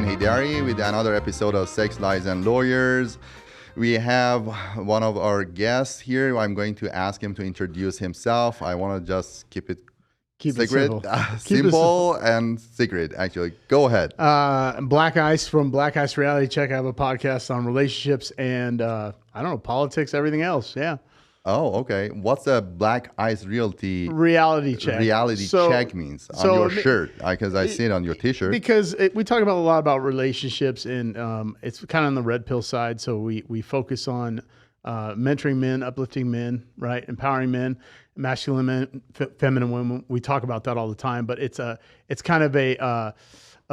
and Hidari with another episode of Sex, Lies, and Lawyers. We have one of our guests here. I'm going to ask him to introduce himself. I want to just keep it secret, simple and secret, actually. Go ahead. Black Ice from Black Ice Reality Check. I have a podcast on relationships and, I don't know, politics, everything else. Yeah. Oh, okay. What's a Black Ice Reality Check? Check means on your shirt, because I see it on your T-shirt. Because we talk about a lot about relationships, and it's kind of on the red pill side. So we focus on mentoring men, uplifting men, right, empowering men, masculine men, feminine women. We talk about that all the time, but it's kind of a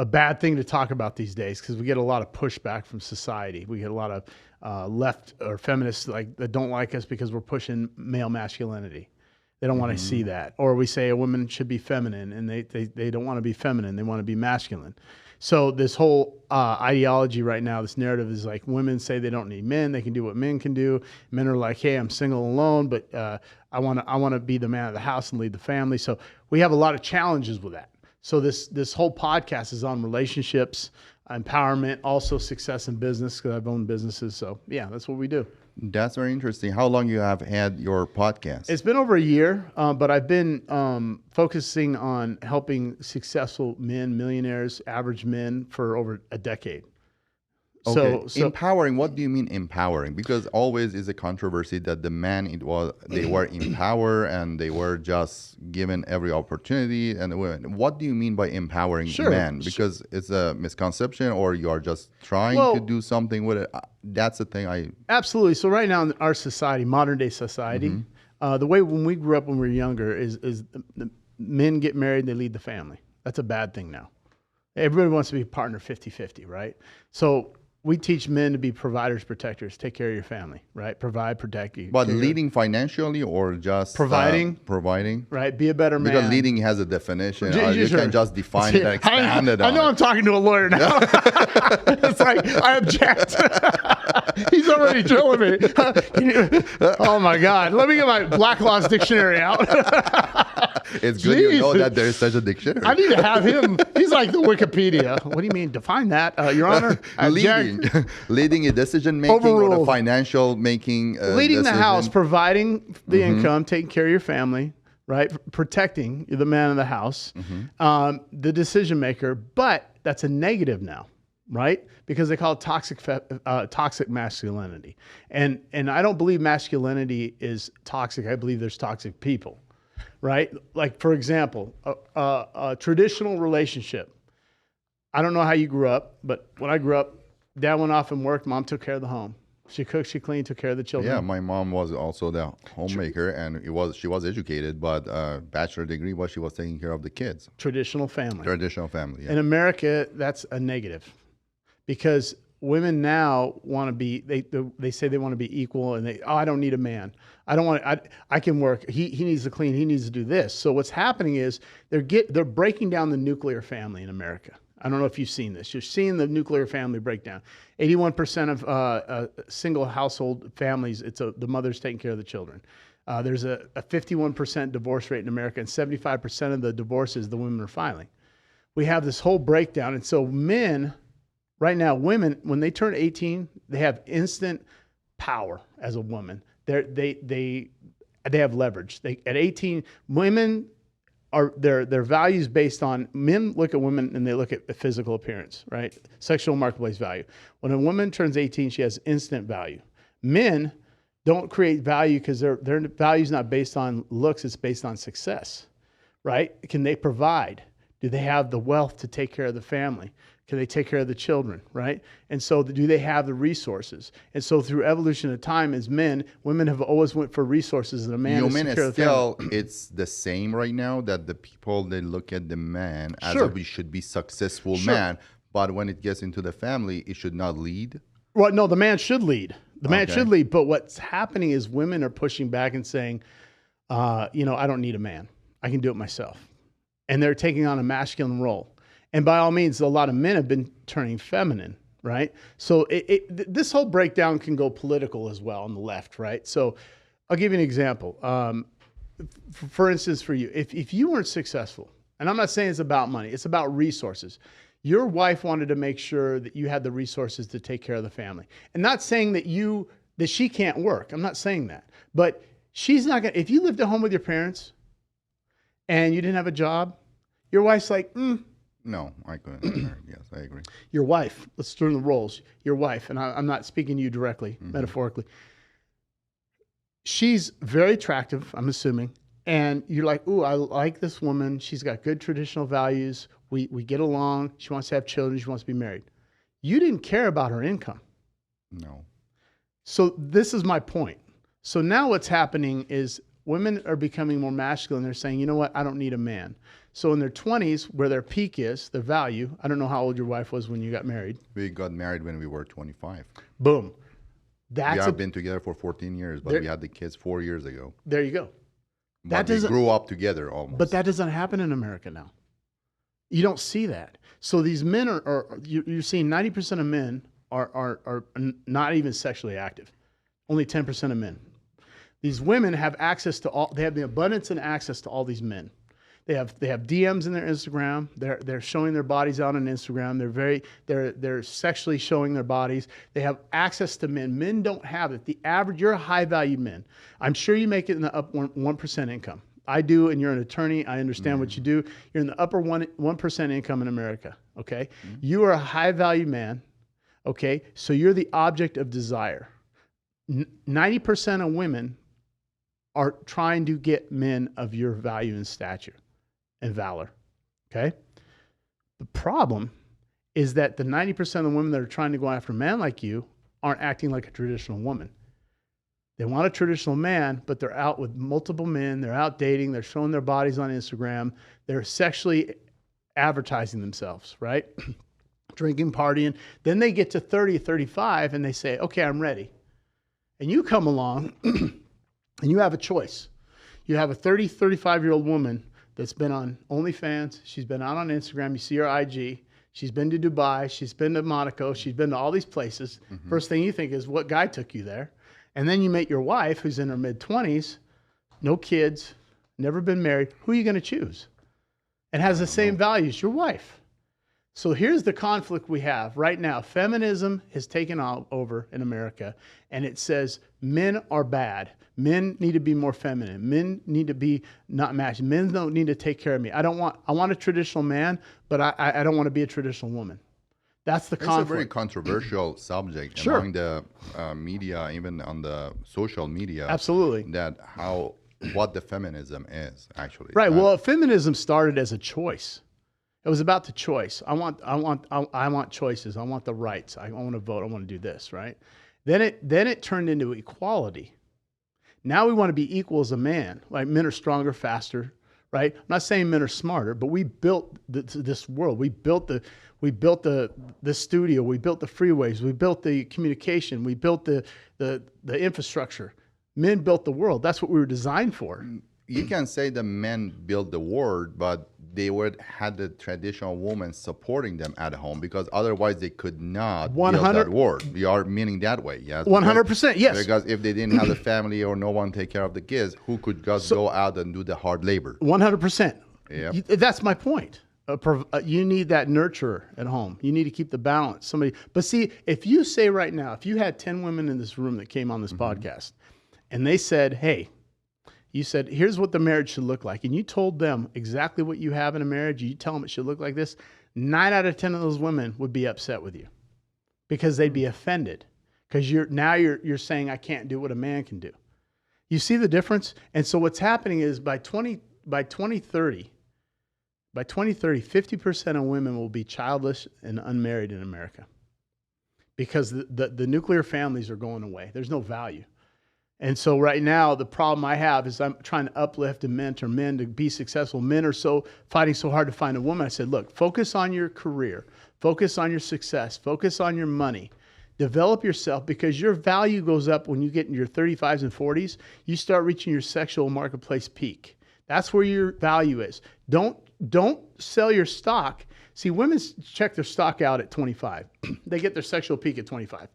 bad thing to talk about these days because we get a lot of pushback from society. We get a lot of left or feminists that don't like us because we're pushing male masculinity. They don't want to see that. Or we say a woman should be feminine, and they don't want to be feminine. They want to be masculine. So this whole ideology right now, this narrative is like women say they don't need men. They can do what men can do. Men are like, hey, I'm single and alone, but I want to be the man of the house and lead the family. So we have a lot of challenges with that. So this whole podcast is on relationships, empowerment, also success in business, because I've owned businesses. So yeah, that's what we do. That's very interesting. How long you have had your podcast? It's been over a year, but I've been focusing on helping successful men, millionaires, average men for over a decade. Okay. So empowering, what do you mean empowering? Because always is a controversy that the man, they were empowered and they were just given every opportunity, and the women. What do you mean by empowering men? Because it's a misconception, or you are just trying to do something with it. That's the thing. Absolutely. So right now in our society, modern day society, the way when we grew up when we were younger is the men get married and they lead the family. That's a bad thing now. Everybody wants to be partner 50-50, right? So we teach men to be providers, protectors, take care of your family, right? Provide, protect you. But leading financially or just providing, right? Be a better man. Because leading has a definition. You can just define it and expand it. I know I'm talking to a lawyer now. It's like, I object. He's already drilling me. Oh my God. Let me get my Black Laws dictionary out. It's good you know that there is such a dictionary. I need to have him. He's like the Wikipedia. What do you mean? Define that, Your Honor. Leading a decision making or the financial making. Leading the house, providing the income, taking care of your family, right? Protecting the man of the house, the decision maker. But that's a negative now, right? Because they call it toxic masculinity. And I don't believe masculinity is toxic. I believe there's toxic people. Right? Like, for example, a traditional relationship. I don't know how you grew up, but when I grew up, dad went off and worked. Mom took care of the home. She cooked, she cleaned, took care of the children. Yeah, my mom was also the homemaker, and she was educated, but bachelor degree, but she was taking care of the kids. Traditional family. Yeah. In America, that's a negative because women now want to be, they say they want to be equal, and I don't need a man. I can work. He needs to clean. He needs to do this. So what's happening is they're breaking down the nuclear family in America. I don't know if you've seen this. You're seeing the nuclear family breakdown. 81% of single household families, the mother's taking care of the children. There's a 51% divorce rate in America, and 75% of the divorces the women are filing. We have this whole breakdown, and so men. Right now, women, when they turn 18, they have instant power as a woman. They have leverage. At 18, women are their values based on, men look at women and they look at physical appearance, right? Sexual marketplace value. When a woman turns 18, she has instant value. Men don't create value because their value is not based on looks, it's based on success, right? Can they provide? Do they have the wealth to take care of the family? Can they take care of the children, right? And so do they have the resources? And so through evolution of time as men, women have always went for resources, and a man is secure of the family. It's the same right now that the people, they look at the man as if he should be successful man, but when it gets into the family, it should not lead. Well, no, the man should lead. The man should lead, but what's happening is women are pushing back and saying, I don't need a man. I can do it myself. And they're taking on a masculine role. And by all means, a lot of men have been turning feminine, right? So this whole breakdown can go political as well on the left, right? So I'll give you an example. For instance, for you, if you weren't successful, and I'm not saying it's about money, it's about resources. Your wife wanted to make sure that you had the resources to take care of the family. And not saying that she can't work. I'm not saying that. But she's not going to, if you lived at home with your parents and you didn't have a job, your wife's like, No, I couldn't. Yes, I agree. Your wife, let's turn the roles. Your wife, and I'm not speaking to you directly, metaphorically. She's very attractive, I'm assuming. And you're like, ooh, I like this woman. She's got good traditional values. We get along. She wants to have children. She wants to be married. You didn't care about her income. No. So this is my point. So now what's happening is women are becoming more masculine. They're saying, you know what? I don't need a man. So in their 20s, where their peak is, their value. I don't know how old your wife was when you got married. We got married when we were 25. Boom. We have been together for 14 years, but we had the kids 4 years ago. There you go. But we grew up together almost. But that doesn't happen in America now. You don't see that. So these men you're seeing 90% of men are not even sexually active. Only 10% of men. These women have access to all, they have the abundance and access to all these men. They have DMs in their Instagram. They're showing their bodies out on Instagram. They're sexually showing their bodies. They have access to men. Men don't have it. The average, you're a high value man. I'm sure you make it in the up 1% income. I do, and you're an attorney. I understand what you do. You're in the upper 1% income in America. Okay, you are a high value man. Okay, so you're the object of desire. 90% of women are trying to get men of your value and stature and valor. Okay? The problem is that the 90% of the women that are trying to go after a man like you aren't acting like a traditional woman. They want a traditional man, but they're out with multiple men. They're out dating. They're showing their bodies on Instagram. They're sexually advertising themselves, right? Drinking, partying. Then they get to 30, 35, and they say, okay, I'm ready. And you come along, and you have a choice. You have a 30, 35-year-old woman that's been on OnlyFans. She's been out on Instagram. You see her IG. She's been to Dubai. She's been to Monaco. She's been to all these places. First thing you think is, what guy took you there? And then you meet your wife, who's in her mid-20s, no kids, never been married. Who are you going to choose? And has the same values, your wife. So here's the conflict we have right now. Feminism has taken over in America, and it says men are bad. Men need to be more feminine. Men need to be not matched. Men don't need to take care of me. I want a traditional man, but I don't want to be a traditional woman. That's the conflict. It's a very controversial subject among the media, even on the social media. Absolutely. What the feminism is actually. Right. Well, feminism started as a choice. It was about the choice. I want choices. I want the rights. I want to vote. I want to do this. Right. Then it turned into equality. Now we want to be equal as a man. Like men are stronger, faster. Right. I'm not saying men are smarter, but we built this world. We built the studio. We built the freeways. We built the communication. We built the infrastructure. Men built the world. That's what we were designed for. You can say the men built the world, but they had the traditional women supporting them at home, because otherwise they could not build that world. We are meaning that way, yes? 100%, yes. Because if they didn't have a family or no one take care of the kids, who could just go out and do the hard labor? 100%. Yeah. That's my point. You need that nurturer at home. You need to keep the balance. But see, if you say right now, if you had 10 women in this room that came on this podcast, and they said, hey, you said, here's what the marriage should look like, and you told them exactly what you have in a marriage, you tell them it should look like this, 9 out of 10 of those women would be upset with you, because they'd be offended, because you're saying I can't do what a man can do. You see the difference? And so what's happening is by 2030, 50% of women will be childless and unmarried in America, because the nuclear families are going away. There's no value. And so right now, the problem I have is I'm trying to uplift and mentor men to be successful. Men are fighting so hard to find a woman. I said, look, focus on your career, focus on your success, focus on your money, develop yourself, because your value goes up when you get in your 35s and 40s. You start reaching your sexual marketplace peak. That's where your value is. Don't sell your stock. See, women check their stock out at 25. They get their sexual peak at 25.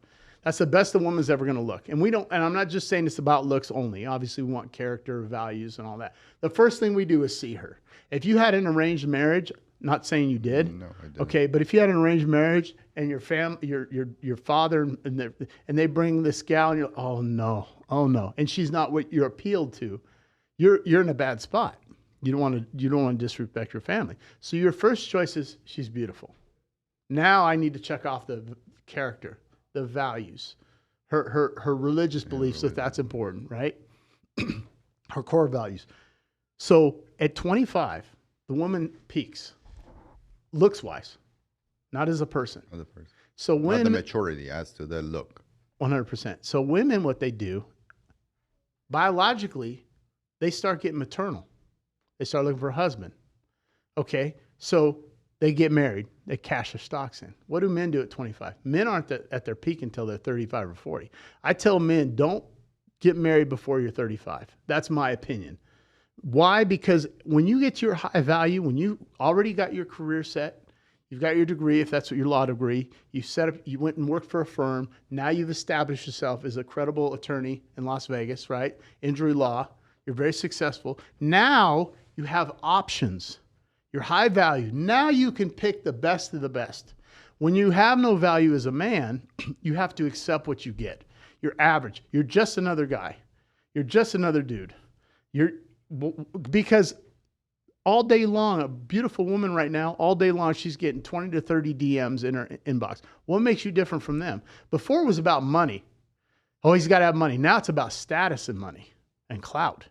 That's the best a woman's ever going to look. And we don't, and I'm not just saying it's about looks only. Obviously, we want character, values, and all that. The first thing we do is see her. If you had an arranged marriage, not saying you did. No, I didn't. Okay, but if you had an arranged marriage and your family, your father, and they bring this gal, and you're like, oh no, and she's not what you're appealed to, you're in a bad spot. You don't want to disrespect your family. So your first choice is she's beautiful. Now I need to check off the character, the values, her religious beliefs, if that's important, right? Her core values. So at 25, the woman peaks, looks-wise, not as a person. As a person. So when not the maturity as to the look. 100%. So women, what they do, biologically, they start getting maternal. They start looking for a husband. Okay, so they get married. They cash their stocks in. What do men do at 25? Men aren't at their peak until they're 35 or 40. I tell men, don't get married before you're 35. That's my opinion. Why? Because when you get your high value, when you already got your career set, you've got your degree, if that's what your law degree, you went and worked for a firm. Now you've established yourself as a credible attorney in Las Vegas, right? Injury law. You're very successful. Now you have options. You're high value. Now you can pick the best of the best. When you have no value as a man, you have to accept what you get. You're average. You're just another guy. You're just another dude. Because all day long, a beautiful woman right now, all day long, she's getting 20 to 30 DMs in her inbox. What makes you different from them? Before it was about money. Oh, he's got to have money. Now it's about status and money and clout.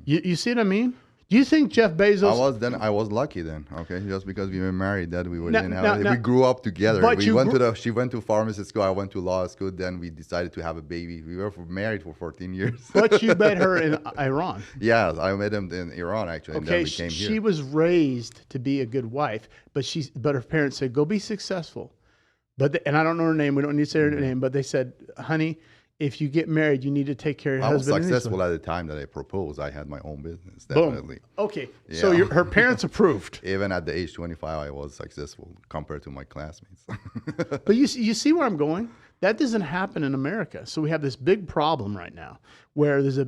You see what I mean? Do you think Jeff Bezos? I was lucky then. Okay, just because we were married, that we we grew up together. She went to pharmacy school. I went to law school. Then we decided to have a baby. We were married for 14 years. But you met her in Iran. Yes, I met him in Iran actually. Okay, and then we came here. She was raised to be a good wife, but her parents said, "Go be successful." And I don't know her name. We don't need to say her name. But they said, "Honey, if you get married, you need to take care of your husband." I was successful at the time that I proposed. I had my own business, definitely. Boom. Okay, yeah. So her parents approved. Even at the age 25, I was successful compared to my classmates. But you see where I'm going? That doesn't happen in America. So we have this big problem right now where there's a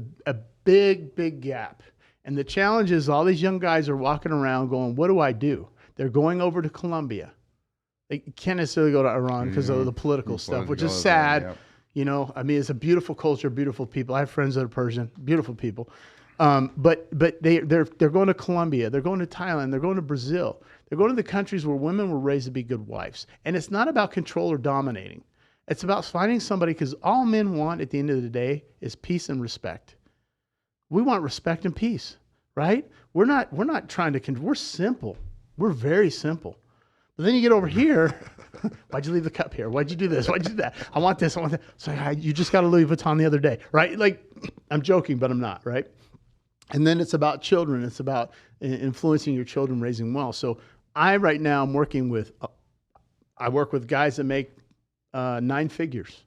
big gap. And the challenge is all these young guys are walking around going, what do I do? They're going over to Colombia. They can't necessarily go to Iran because of the political stuff, which is sad. Yeah. You know, I mean, it's a beautiful culture, beautiful people. I have friends that are Persian, beautiful people. But they're going to Colombia, they're going to Thailand, they're going to Brazil. They're going to the countries where women were raised to be good wives. And it's not about control or dominating. It's about finding somebody, because all men want at the end of the day is peace and respect. We want respect and peace, right? We're not trying to we're simple. We're very simple. But then you get over here. Why'd you leave the cup here? Why'd you do this? Why'd you do that? I want this. I want that. It's like, you just got a Louis Vuitton the other day, right? Like, I'm joking, but I'm not, right? And then it's about children. It's about influencing your children, raising well. So right now I'm working with, I work with guys that make 9 figures.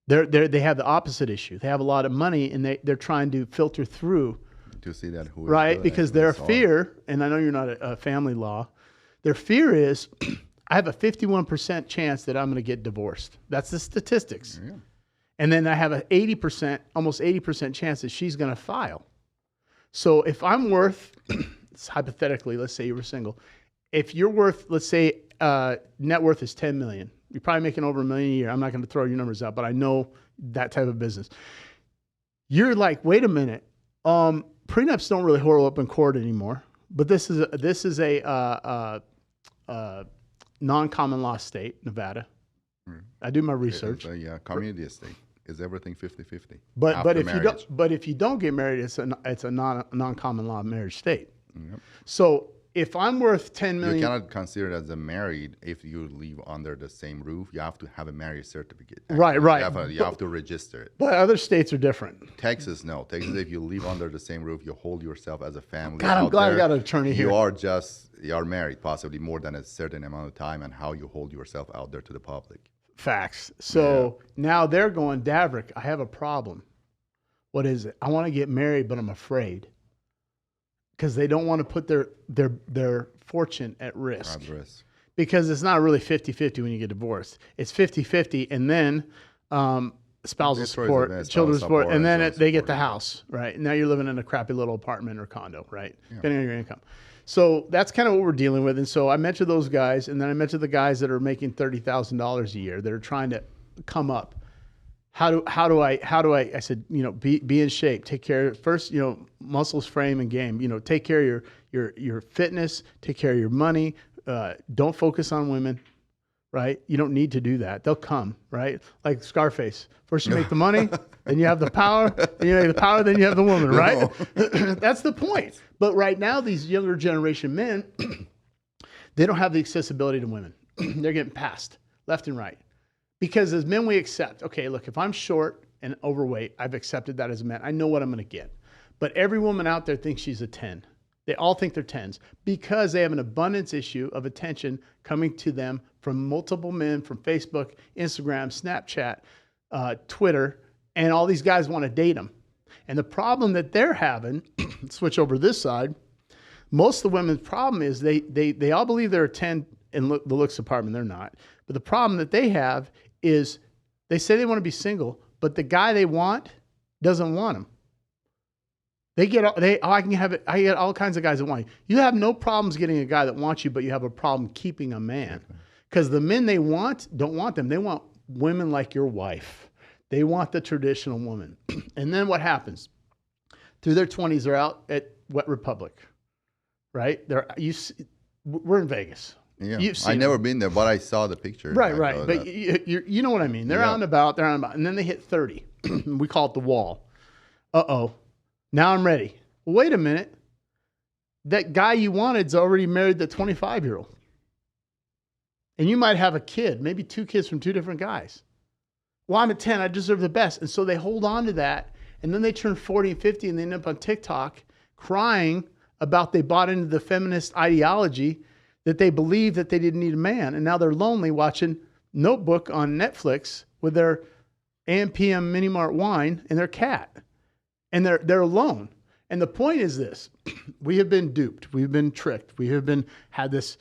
They have the opposite issue. They have a lot of money and they're trying to filter through. To see that who is right, because their fear, and I know you're not a family law, their fear is, I have a 51% chance that I'm going to get divorced. That's the statistics. Yeah. And then I have an 80%, almost 80% chance that she's going to file. So if I'm worth, hypothetically, let's say you were single. If you're worth, let's say net worth is 10 million. You're probably making over $1 million a year. I'm not going to throw your numbers out, but I know that type of business. You're like, wait a minute. Prenups don't really hold up in court anymore. But this is a non-common law state, Nevada. I do my research. It's community estate. Is everything 50-50? But if you don't get married, it's a non-common law marriage state. Yep. So if I'm worth 10 million, you cannot consider it as a married if you live under the same roof. You have to have a marriage certificate. Right. You have to register it. But other states are different. Texas, no. Texas, if you live under the same roof, you hold yourself as a family. God, I'm glad I got an attorney here. You are married, possibly more than a certain amount of time, and how you hold yourself out there to the public. Facts. So now they're going, Davrick, I have a problem. What is it? I want to get married, but I'm afraid. Because they don't want to put their fortune at risk. Because it's not really 50-50 when you get divorced. It's 50-50, and then spousal support, children's support, and then they get the house, right? And now you're living in a crappy little apartment or condo, right? Yeah. Depending on your income. So that's kind of what we're dealing with. And so I mentioned those guys, and then I mentioned the guys that are making $30,000 a year that are trying to come up. How do I said, be in shape, take care of, first, muscles, frame, and game, take care of your fitness, take care of your money. Don't focus on women, right? You don't need to do that. They'll come, right? Like Scarface. First you make the money, then you have the power, then you make the power, then you have the woman, right? That's the point. But right now, these younger generation men, they don't have the accessibility to women. They're getting passed left and right. Because as men, we accept, okay, look, if I'm short and overweight, I've accepted that as a man. I know what I'm going to get. But every woman out there thinks she's a 10. They all think they're 10s because they have an abundance issue of attention coming to them from multiple men, from Facebook, Instagram, Snapchat, Twitter, and all these guys want to date them. And the problem that they're having, switch over this side, most of the women's problem is they all believe they're a 10 in the looks department. They're not. But the problem that they have is they say they want to be single, but the guy they want doesn't want them. I get all kinds of guys that want you. You have no problems getting a guy that wants you, but you have a problem keeping a man. Because the men they want don't want them. They want women like your wife. They want the traditional woman. And then what happens? Through their 20s, they're out at Wet Republic, right? We're in Vegas. Yeah, I've never been there, but I saw the picture. Right. But you know what I mean. They're out and about, and then they hit 30. We call it the wall. Now I'm ready. Well, wait a minute. That guy you wanted's already married the 25-year-old. And you might have a kid, maybe 2 kids from 2 different guys. Well, I'm a 10. I deserve the best. And so they hold on to that. And then they turn 40 and 50 and they end up on TikTok crying about they bought into the feminist ideology that they believe that they didn't need a man. And now they're lonely watching Notebook on Netflix with their AM PM Mini Mart wine and their cat. And they're alone. And the point is this: we have been duped. We've been tricked. We have had this,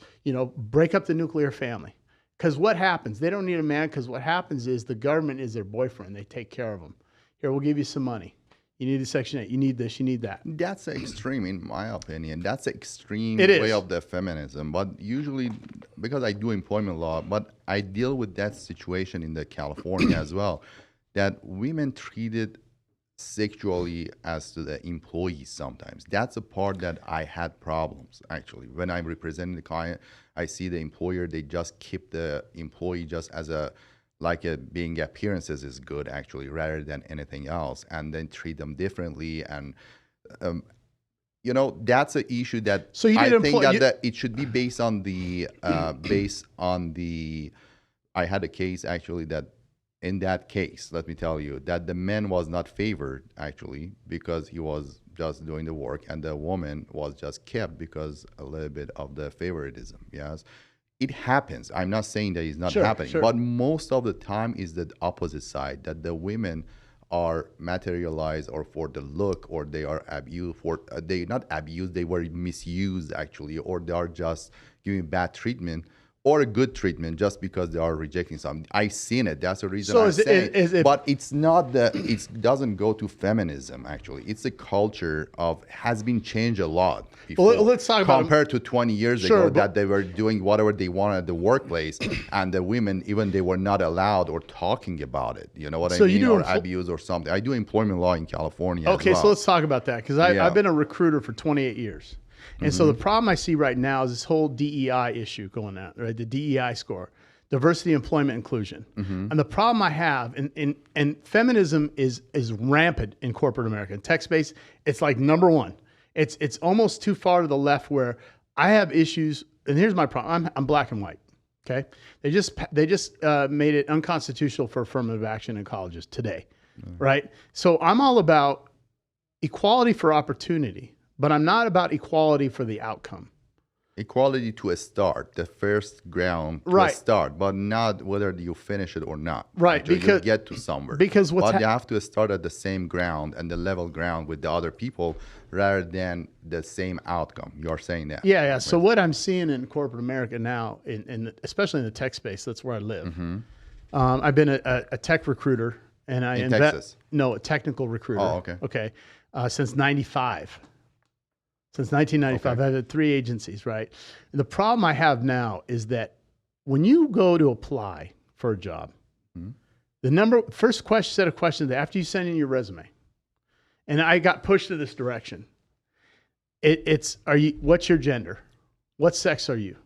break up the nuclear family. Because what happens? They don't need a man, because what happens is the government is their boyfriend. They take care of them. Here, we'll give you some money. You need a Section 8. You need this. You need that. That's extreme, in my opinion. That's extreme way of the feminism. But usually, because I do employment law, but I deal with that situation in the California as well, that women treated sexually as to the employees sometimes. That's a part that I had problems, actually. When I'm representing the client, I see the employer, they just keep the employee just as being appearances is good, actually, rather than anything else, and then treat them differently. And that's an issue that that it should be based on the I had a case actually that in that case, let me tell you that the man was not favored, actually, because he was just doing the work, and the woman was just kept because a little bit of the favoritism. Yes, it happens. I'm not saying that it's not happening, but most of the time is the opposite side, that the women are materialized or for the look, or they are abused they not abused, they were misused, actually, or they are just giving bad treatment or a good treatment just because they are rejecting something. I've seen it. That's the reason I'm saying. But it's not it doesn't go to feminism, actually. It's a culture has been changed a lot before. Well, let's talk about compared to 20 years ago, that they were doing whatever they wanted at the workplace, and the women, even they were not allowed or talking about it. You know what I mean? Or abuse or something. I do employment law in California as well. So let's talk about that, because I've been a recruiter for 28 years. And so the problem I see right now is this whole DEI issue going on, right? The DEI score, diversity, employment, inclusion. And the problem I have, and feminism is rampant in corporate America. In tech space, it's like number one. It's almost too far to the left, where I have issues. And here's my problem. I'm black and white. Okay. They just made it unconstitutional for affirmative action in colleges today. Right. So I'm all about equality for opportunity. But I'm not about equality for the outcome. Equality to a start, the first ground to a start, but not whether you finish it or not. Right, actually, because you get to somewhere. Because you have to start at the same ground and the level ground with the other people, rather than the same outcome. You're saying that. Yeah. Right. So what I'm seeing in corporate America now, especially in the tech space, that's where I live. I've been a tech recruiter, and I in Texas. No, a technical recruiter. Oh, okay. Okay, since '95. Since 1995, Okay. I've had 3 agencies, right? And the problem I have now is that when you go to apply for a job, the first set of questions after you send in your resume, and I got pushed to this direction. What's your gender? What sex are you?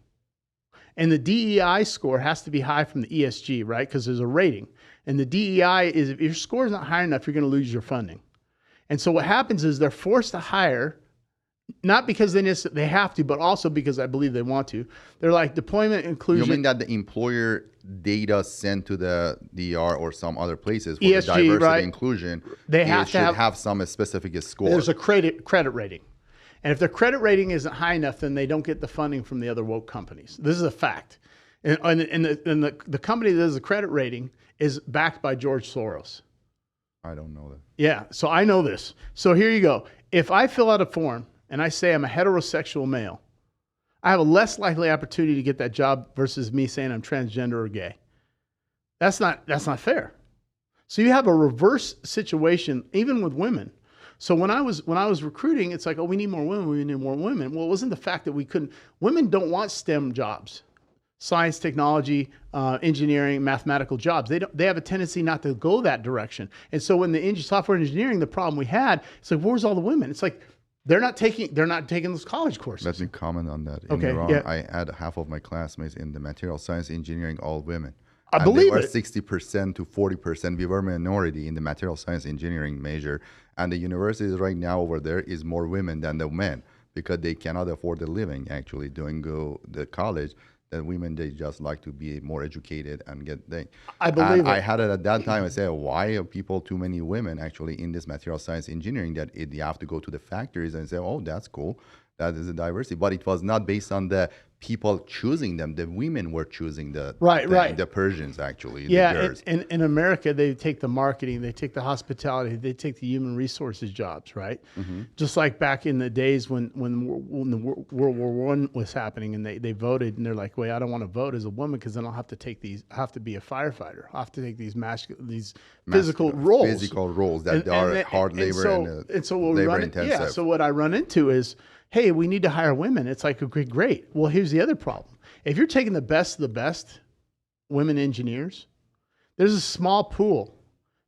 And the DEI score has to be high from the ESG, right? Because there's a rating. And the DEI is, if your score is not high enough, you're going to lose your funding. And so what happens is they're forced to hire, not because they have to, but also because I believe they want to. They're like deployment inclusion. You mean that the employer data sent to the DR or some other places for ESG, the diversity right? inclusion, They have should have some specific score. There's a credit rating. And if their credit rating isn't high enough, then they don't get the funding from the other woke companies. This is a fact. And the company that does the credit rating is backed by George Soros. I don't know that. Yeah, so I know this. So here you go. If I fill out a form and I say I'm a heterosexual male, I have a less likely opportunity to get that job versus me saying I'm transgender or gay. That's not fair. So you have a reverse situation even with women. So when I was recruiting, it's like, oh, we need more women. We need more women. Well, it wasn't the fact that we couldn't. Women don't want STEM jobs, science, technology, engineering, mathematical jobs. They have a tendency not to go that direction. And so when the software engineering, the problem we had, it's like, where's all the women? It's like they're not taking those college courses. Let me comment on that. Okay, In Iran, yeah. I had half of my classmates in the material science engineering, all women. I believe they were it. 60% to 40%. We were minority in the material science engineering major. And the universities right now over there is more women than the men because they cannot afford the living actually doing the college. The women, they just like to be more educated and get things. I believe it. I had it at that time. I said, why are people, too many women actually in this material science engineering that you have to go to the factories and say, oh, that's cool. That is a diversity. But it was not based on the people choosing them. The women were choosing the Persians, actually. Yeah, the girls. in America, they take the marketing, they take the hospitality, they take the human resources jobs, right? Mm-hmm. Just like back in the days when the World War I was happening and they voted and they're like, wait, I don't want to vote as a woman because then I'll have to take these, I have to be a firefighter. I have to take these physical roles. Physical roles that are hard labor and so what labor intensive. Yeah, so what I run into is, hey, we need to hire women. It's like, okay, great. Well, here's the other problem. If you're taking the best of the best women engineers, there's a small pool.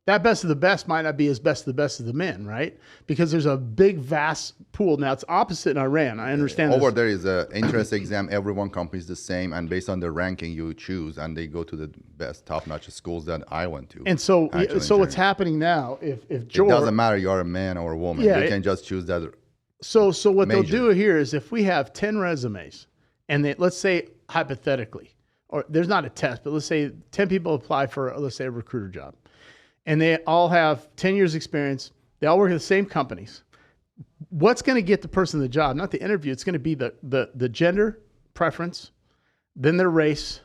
That best of the best might not be as best of the best of the men, right? Because there's a big, vast pool. Now, it's opposite in Iran. I understand Over there is an entrance exam. Every one company is the same. And based on the ranking, you choose. And they go to the best, top-notch schools that I went to. And so what's happening now, if George... It doesn't matter you're a man or a woman. You can just choose that. So what they'll do here is if we have 10 resumes, and let's say hypothetically, or there's not a test, but let's say 10 people apply for, let's say, a recruiter job, and they all have 10 years experience, they all work at the same companies. What's going to get the person the job? Not the interview. It's going to be the gender preference, then their race,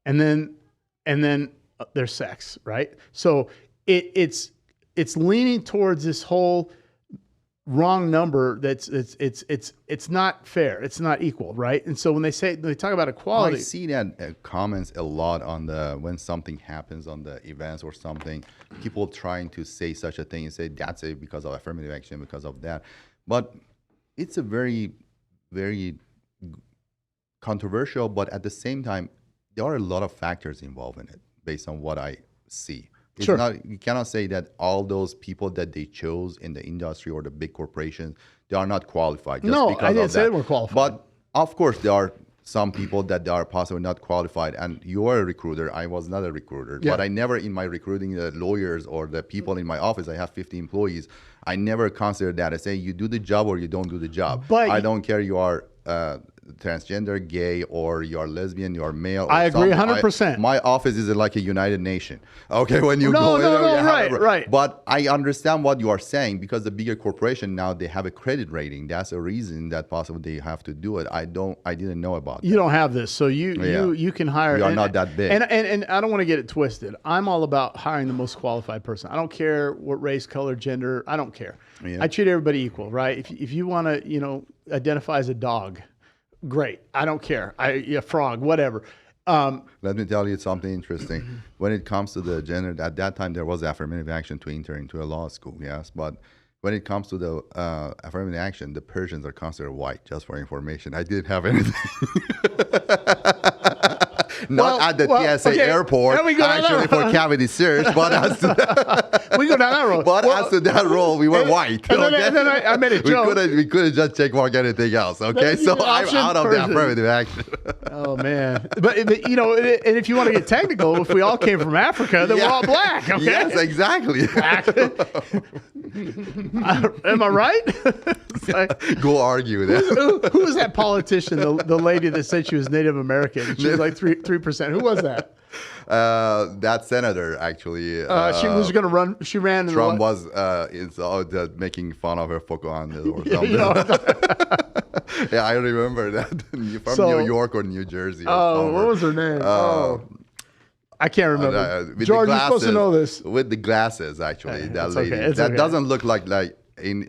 and then their sex, right? So it's leaning towards this whole wrong number. It's not fair. It's not equal, right? And so when they talk about equality, I see that comments a lot on when something happens on the events or something, people trying to say such a thing and say that's because of affirmative action, because of that. But it's a very, very controversial, but at the same time, there are a lot of factors involved in it based on what I see. Sure. You cannot say that all those people that they chose in the industry or the big corporations, they are not qualified. No, I didn't say they were qualified. But of course, there are some people that are possibly not qualified. And you are a recruiter. I was not a recruiter. Yeah. But I never, in my recruiting the lawyers or the people in my office, I have 50 employees. I never consider that. I say you do the job or you don't do the job. But I don't care you are transgender, gay, or you're lesbian, you're male. I agree 100%. My office is like a United Nation. Okay, when you right. But I understand what you are saying because the bigger corporation now they have a credit rating. That's a reason that possibly they have to do it. I didn't know about that. You don't have this, so you can hire. You are not that big. And I don't want to get it twisted. I'm all about hiring the most qualified person. I don't care what race, color, gender. I don't care. Yeah. I treat everybody equal, right? If you want to, identify as a dog, great. I don't care. A frog, whatever. Let me tell you something interesting. When it comes to the gender, at that time there was affirmative action to enter into a law school, yes. But when it comes to the affirmative action, the Persians are considered white, just for information. I didn't have anything. Not at the TSA airport, actually, for cavity search, but as to that, we go down that road. But as to that role, we were white. And then I made a joke. We couldn't just check mark anything else. Okay, so I'm out of the affirmative action. Oh man, but you know, and if you want to get technical, if we all came from Africa, then we're all black. Okay, yes, exactly. Am I right? Go argue that. Who was that politician? The lady that said she was Native American. She was like 3%. Who was that? That senator actually. She was going to run. She ran. Trump was making fun of her Pocahontas or something. You know, yeah, I remember that from New York or New Jersey. Oh, what was her name? I can't remember. George, you're supposed to know this. With the glasses, actually, that lady. That doesn't look like in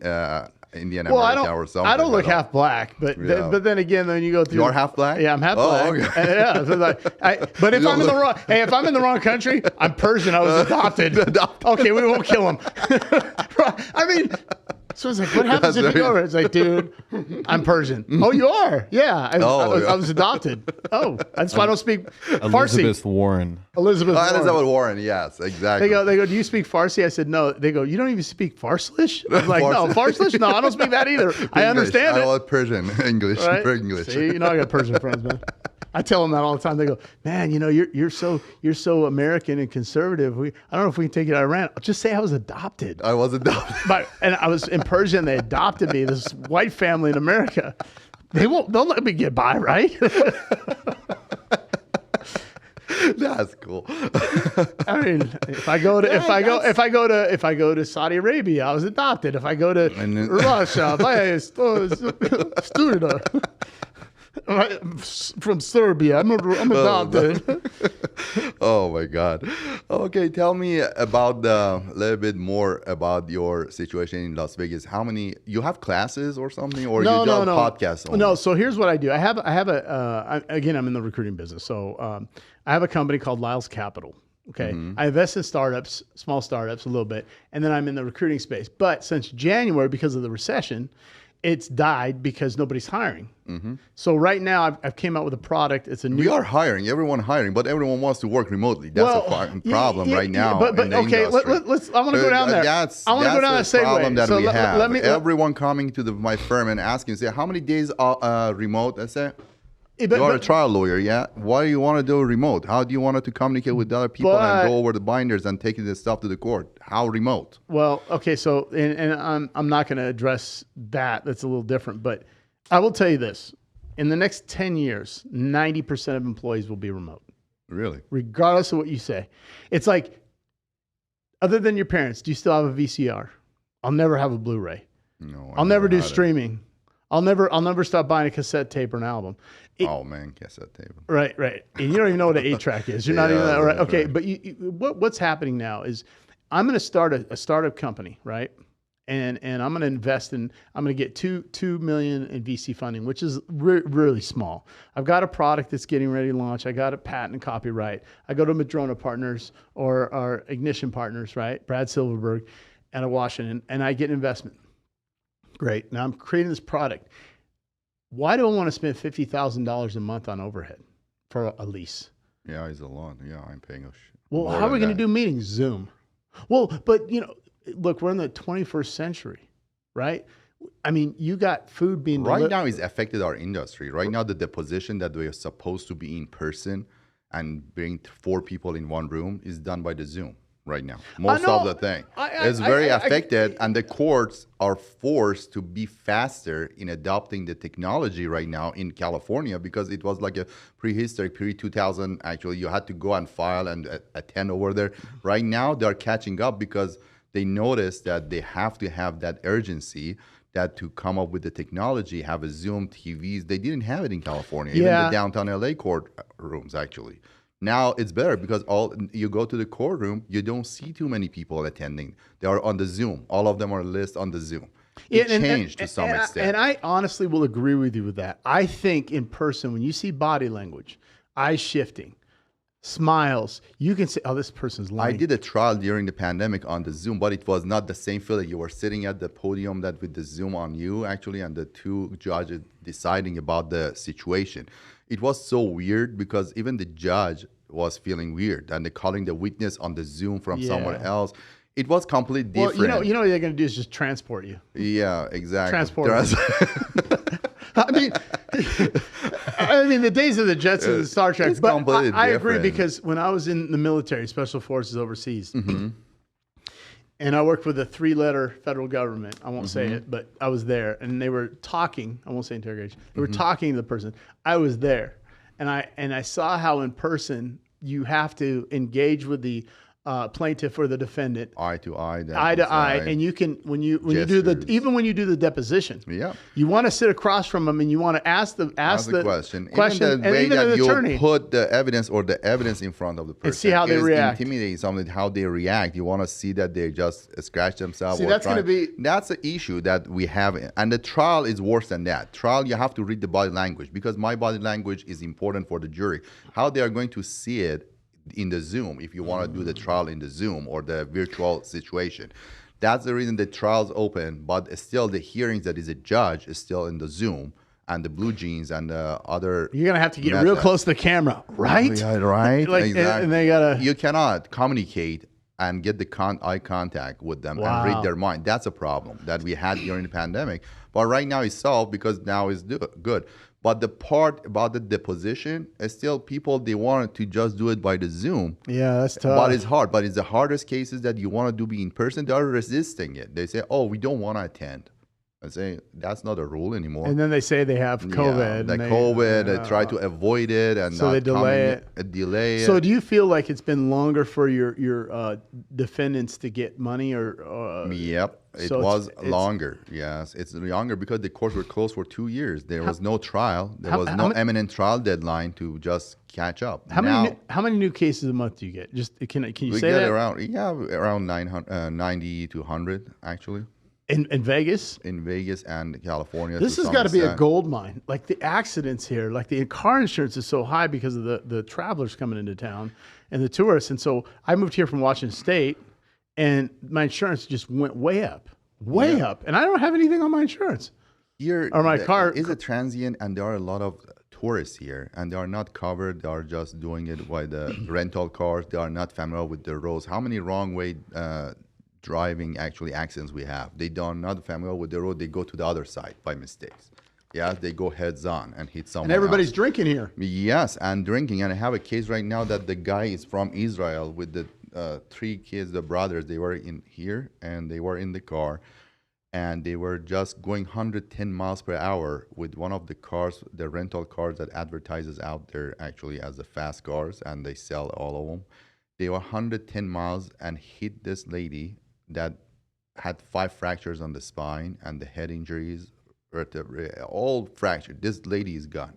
Indian American or something. I don't look half black, but then again, when you go through, you're half black. Yeah, I'm half black. Okay. Yeah, so but if I'm in the wrong, if I'm in the wrong country, I'm Persian. I was adopted. Okay, we won't kill him. I mean. So it's like, what happens if you go over? It's like, dude, I'm Persian. Oh, you are? Yeah. I was adopted. Oh, that's why I don't speak Farsi. Elizabeth Warren, yes, exactly. They go, do you speak Farsi? I said, no. They go, you don't even speak Farslish? I'm like, no, Farslish? No, I don't speak that either. I understand it. I was Persian, English, right? English. See, you know, I got Persian friends, man. I tell them that all the time. They go, man, you know, you're so American and conservative. I don't know if we can take it to Iran. I'll just say I was adopted. I was adopted. And I was in Persia and they adopted me, this white family in America. They'll let me get by, right? That's cool. I mean, if I go to Saudi Arabia, I was adopted. If I go to Russia, from Serbia, I'm adopted. Oh my God. Okay, tell me about a little bit more about your situation in Las Vegas. How many you have classes or something, or you do podcasts? Only? No. So here's what I do. I have again, I'm in the recruiting business. So I have a company called Lyle's Capital. Okay. Mm-hmm. I invest in startups, small startups a little bit, and then I'm in the recruiting space. But since January, because of the recession, it's died because nobody's hiring. Mm-hmm. So right now I've came out with a product. It's a new. We are hiring. Everyone hiring, but everyone wants to work remotely. That's a problem right now. But okay, let's. I want to go down there. I want to go down that segue. Problem that we have. Everyone coming to my firm and asking, say, how many days are remote? I say. You're a trial lawyer, yeah? Why do you want to do remote? How do you want to communicate with other people and go over the binders and taking this stuff to the court? How remote? Well, okay, so and I'm not going to address that. That's a little different, but I will tell you this: in the next 10 years, 90% of employees will be remote. Really? Regardless of what you say, it's like, other than your parents, do you still have a VCR? I'll never have a Blu-ray. No, I'll never do streaming. I'll never stop buying a cassette tape or an album. Oh man, cassette tape. Right. And you don't even know what an 8-track is. You're not even that, right. Okay, but what's happening now is I'm going to start a startup company, right? And I'm going to invest in. I'm going to get $2 million in VC funding, which is really small. I've got a product that's getting ready to launch. I got a patent and copyright. I go to Madrona Partners or our Ignition Partners, right? Brad Silverberg, out of Washington, and I get investment. Great. Now I'm creating this product. Why do I want to spend $50,000 a month on overhead for a lease? Yeah, it's a lot. Yeah, I'm paying a shit. Well, how are we going to do meetings? Zoom. Well, but look, we're in the 21st century, right? I mean, you got food being right now is affected our industry. Right now, the deposition that we are supposed to be in person and bring 4 people in one room is done by the Zoom. Right now, most of the thing is very affected, and the courts are forced to be faster in adopting the technology right now in California, because it was like a prehistoric pre-2000. Actually, you had to go and file and attend over there. Right now, they're catching up because they noticed that they have to have that urgency that to come up with the technology, have a Zoom, TVs. They didn't have it in California, even the downtown LA court rooms actually. Now it's better because you go to the courtroom, you don't see too many people attending. They are on the Zoom. All of them are listed on the Zoom. It changed to some extent. And I honestly will agree with you with that. I think in person, when you see body language, eye shifting, smiles. You can say, oh, this person's lying. I did a trial during the pandemic on the Zoom, but it was not the same feeling. You were sitting at the podium that with the Zoom on you, actually, and the two judges deciding about the situation. It was so weird because even the judge was feeling weird, and they're calling the witness on the Zoom from somewhere else. It was completely different. Well, you know what they're going to do is just transport you. Yeah, exactly. Transport. I mean, the days of the Jetsons and Star Trek. It's but completely I agree different. because when I was in the military, special forces overseas, and I worked with a 3-letter federal government. I won't say it, but I was there, and they were talking. I won't say interrogation. They were talking to the person. I was there, and I saw how in person you have to engage with the plaintiff or the defendant eye to eye, and you can when you do the deposition, you want to sit across from them and you want to ask the question even the way that an you attorney. Put the evidence or the evidence in front of the person And see how they react. Intimidating something, how they react. You want to see that they just scratch themselves. See, that's the issue that we have, and the trial is worse than that. Trial, you have to read the body language because my body language is important for the jury. How they are going to see it in the Zoom, if you want to do the trial in the Zoom or the virtual situation. That's the reason the trial's open, but still the hearings that is a judge is still in the Zoom, and the blue jeans and the other. You're gonna have to get real close to the camera, right? Yeah, right. Like, exactly. and they gotta. You cannot communicate and get the eye contact with them and read their mind. That's a problem that we had during the pandemic. But right now it's solved because now it's good. But the part about the deposition is still people, they want to just do it by the Zoom. Yeah, that's tough. But it's hard. But it's the hardest cases that you want to do be in person. They are resisting it. They say, oh, we don't want to attend. I say, that's not a rule anymore. And then they say they have COVID. They try to avoid it. And so they delay it. So do you feel like it's been longer for your defendants to get money or? Yep. It was longer. Yes, it's longer because the courts were closed for 2 years. There was no trial. There was no imminent trial deadline to just catch up. How many new cases a month do you get? Just can you say that? Around 90 to 100 actually. In Vegas? In Vegas and California. This has got to be a gold mine. Like the accidents here, like the car insurance is so high because of the travelers coming into town and the tourists. And so I moved here from Washington State, and my insurance just went way up, up. And I don't have anything on my insurance. Here, or my car is a transient, and there are a lot of tourists here, and they are not covered. They are just doing it by the rental cars. They are not familiar with the roads. How many wrong way driving actually accidents we have? They are not familiar with the road. They go to the other side by mistakes. Yeah, they go heads on and hit someone. And everybody's else. Drinking here. Yes, and drinking. And I have a case right now that the guy is from Israel with the 3 kids, the brothers. They were in here and they were in the car, and they were just going 110 miles per hour with one of the cars, the rental cars that advertises out there actually as the fast cars, and they sell all of them. They were 110 miles and hit this lady that had 5 fractures on the spine and the head injuries, all fractured. This lady is gone.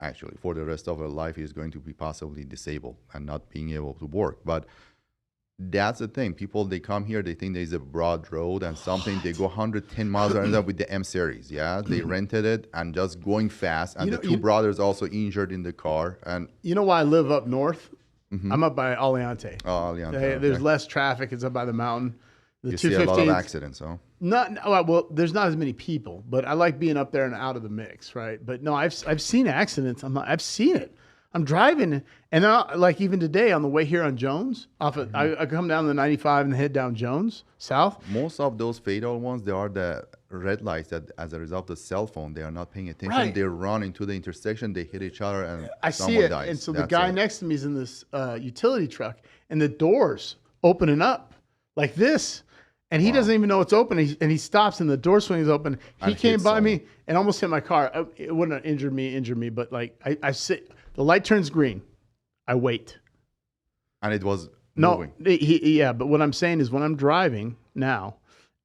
Actually, for the rest of her life, is going to be possibly disabled and not being able to work. But that's the thing. People, they come here, they think there's a broad road and something. They go 110 miles and end up with the M series. Yeah, they rented it and just going fast. And the 2 brothers also injured in the car. And you know why I live up north? I'm up by Aliante. Oh, Aliante. There's less traffic. It's up by the mountain. You see a lot of accidents, huh? Well, there's not as many people, but I like being up there and out of the mix, right? But no, I've seen accidents. I've seen it. I'm driving, and like even today on the way here on Jones, I come down the 95 and head down Jones south. Most of those fatal ones, they are the red lights that, as a result of the cell phone, they are not paying attention. Right. They run into the intersection, they hit each other, and I see it. Dies. And so the guy next to me is in this utility truck, and the doors opening up like this. And he doesn't even know it's open. And he stops, and the door swings open. He came by me and almost hit my car. It wouldn't have injured me, but like I sit. The light turns green. I wait. And it was moving. No, but what I'm saying is when I'm driving now,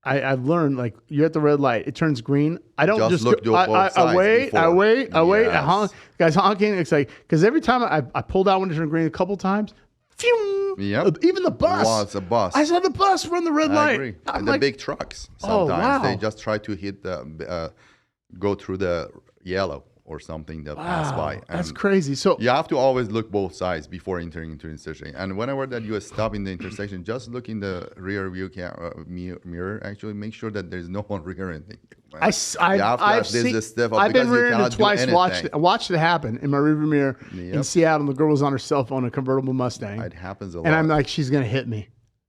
I've learned, like, you're at the red light. It turns green. I don't just look. I wait. I honk. Guys honking. It's like, because every time I pulled out when it turned green a couple times. Phew, yep. Even the bus. Well, it's a bus. I saw the bus run the red light. I agree. And the big trucks, sometimes they just try to hit the, go through the yellow or something that passed by. And that's crazy. So you have to always look both sides before entering into intersection. And whenever that you stop in the intersection, just look in the rear view mirror. Actually, make sure that there's no one rearing you. I've been rear-ended twice. Watched it happen in my rearview mirror in Seattle. The girl was on her cell phone in a convertible Mustang. It happens a lot. And I'm like, she's gonna hit me.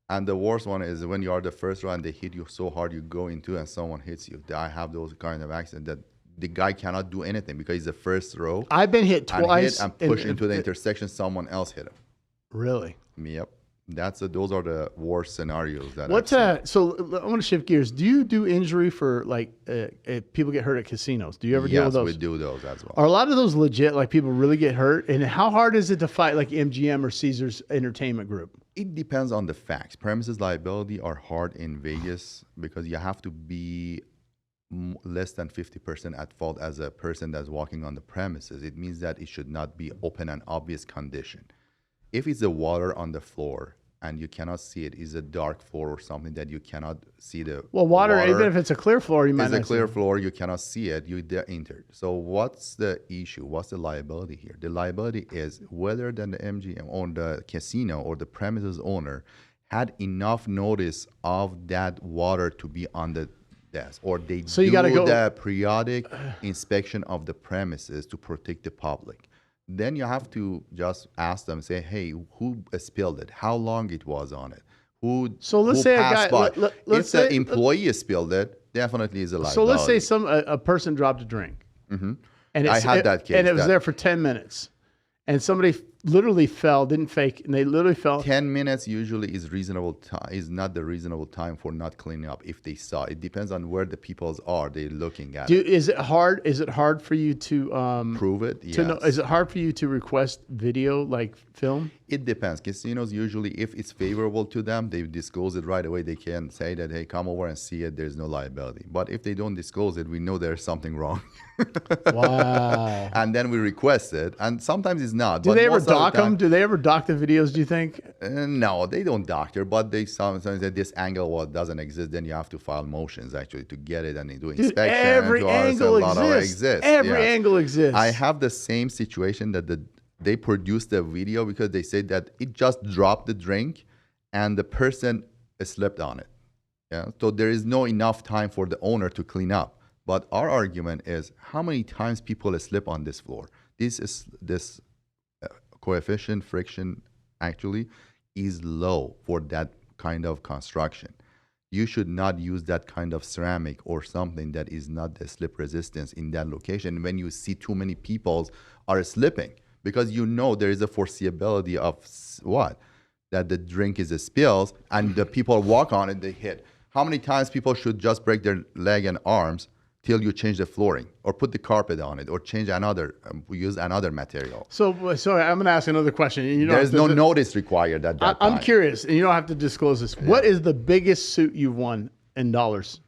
And the worst one is when you are the first row and they hit you so hard you go into and someone hits you. I have those kind of accidents that the guy cannot do anything because he's the first row. I've been hit twice and pushed into the intersection. Someone else hit him. Really? Yep. Those are the worst scenarios. So I want to shift gears. Do you do injury for like if people get hurt at casinos? Do you ever deal with those? Yes, we do those as well. Are a lot of those legit? Like people really get hurt? And how hard is it to fight like MGM or Caesars Entertainment Group? It depends on the facts. Premises liability are hard in Vegas because you have to be less than 50% at fault as a person that's walking on the premises. It means that it should not be open and obvious condition. If it's the water on the floor and you cannot see it, is a dark floor or something that you cannot see the water, even if it's a clear floor, you might not see it. It's a clear floor, you cannot see it, you entered. So what's the issue? What's the liability here? The liability is whether then the MGM or the casino or the premises owner had enough notice of that water to be on the desk, or they do the periodic inspection of the premises to protect the public. Then you have to just ask them, say, hey, who spilled it? How long it was on it? Let's say a guy, if the employee spilled it, definitely is a liability. So let's say a person dropped a drink. Mm-hmm. And I had that case. And it was there for 10 minutes. And somebody literally fell, didn't fake, and they literally fell. 10 minutes usually is reasonable time. Is not the reasonable time for not cleaning up if they saw. It depends on where the peoples are they're looking at. Is it hard? Is it hard for you to prove it? Yes. Is it hard for you to request video, like film? It depends. Casinos usually, if it's favorable to them, they disclose it right away. They can say that, hey, come over and see it. There's no liability. But if they don't disclose it, we know there's something wrong. Wow. And then we request it. And sometimes it's not. Do they ever dock them? Do they ever dock the videos, do you think? No, they don't doctor. But they sometimes say this angle doesn't exist. Then you have to file motions, actually, to get it and do inspection. Every angle exists. Every angle exists. I have the same situation that they produced the video because they said that it just dropped the drink and the person slept on it. Yeah. So there is no enough time for the owner to clean up. But our argument is how many times people slip on this floor. This coefficient friction actually is low for that kind of construction. You should not use that kind of ceramic or something that is not the slip resistance in that location when you see too many people are slipping. Because you know there is a foreseeability of what? That the drink is a spills and the people walk on it, they hit. How many times people should just break their leg and arms till you change the flooring or put the carpet on it or change use another material? So sorry, I'm going to ask another question. There's no notice required at that time. I'm curious, and you don't have to disclose this. Yeah. What is the biggest suit you've won in dollars?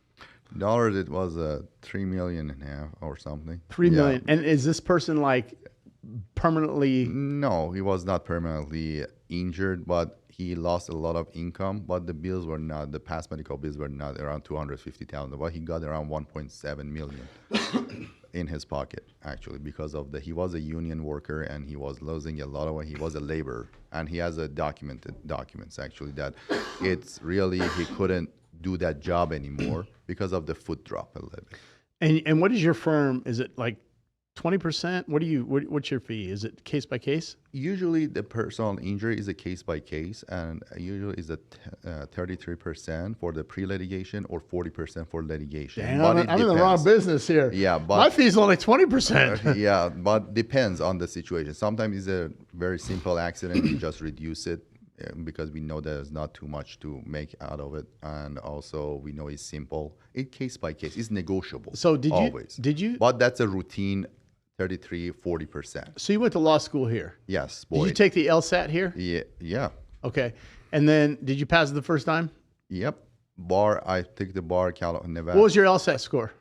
Dollars, it was $3.5 million or something. $3 million. And is this person like permanently? No, he was not permanently injured, but he lost a lot of income. But the bills were not, the past medical bills were not around $250,000, but he got around $1.7 million in his pocket, actually, because of he was a union worker and he was losing a lot of, he was a laborer, and he has documents actually that it's really, he couldn't do that job anymore because of the foot drop a little bit. And what is your firm? Is it like 20%? What's your fee? Is it case by case? Usually the personal injury is a case by case, and usually is a 33% for the pre-litigation or 40% for litigation. Damn, I'm in the wrong business here. Yeah, but my fee is only 20%. Yeah, but depends on the situation. Sometimes it's a very simple accident, you just reduce it because we know there's not too much to make out of it, and also we know it's simple. It case by case. It's negotiable. So did you? But that's a routine. 40%. So you went to law school here? Yes, boy. Did you take the LSAT here? Yeah. Okay. And then did you pass it the first time? Yep. I took the bar, Nevada. What was your LSAT score?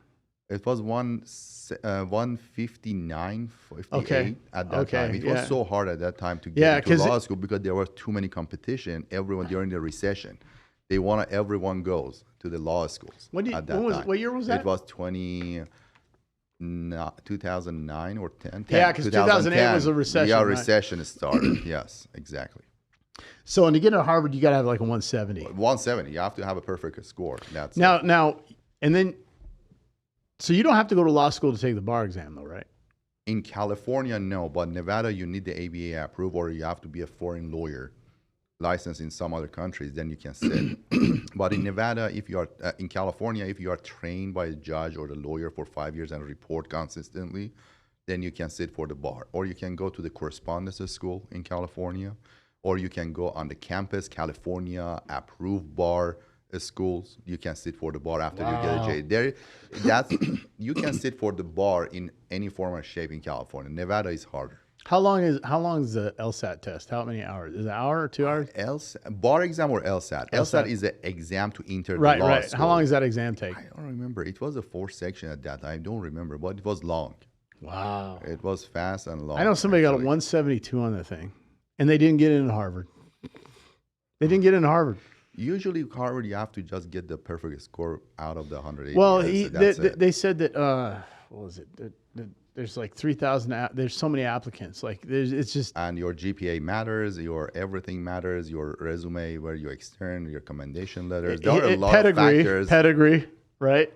It was 159, 58 at that time. It was so hard at that time to get into law school because there was too many competition. Everyone during the recession, they wanted everyone goes to the law schools. What year was that? It was 2009 or 10. Yeah, because 2008 was a recession. Yeah, right? recession started. Yes, exactly. So, and to get into Harvard, you got to have like a 170. 170. You have to have a perfect score. That's now, and then, so you don't have to go to law school to take the bar exam, though, right? In California, no, but Nevada, you need the ABA approved, or you have to be a foreign lawyer licensed in some other countries, then you can sit. But in Nevada, if you are in California, if you are trained by a judge or a lawyer for 5 years and report consistently, then you can sit for the bar. Or you can go to the correspondence school in California, or you can go on the campus, California approved bar schools. You can sit for the bar after you get a J. You can sit for the bar in any form or shape in California. Nevada is harder. How long is the LSAT test? How many hours? Is it an hour or 2 hours? Bar exam or LSAT? LSAT is the exam to enter the law right. school. How long does that exam take? I don't remember. It was a 4-section at that time. I don't remember, but it was long. Wow. It was fast and long. I know somebody got a 172 on that thing, and they didn't get into Harvard. They didn't get into Harvard. Usually, Harvard, you have to just get the perfect score out of the 180. Well, they said that, what was it? There's like 3,000, there's so many applicants. Like, it's just. And your GPA matters, your everything matters, your resume, where you extern, your commendation letters. There are a lot of factors. Pedigree, right?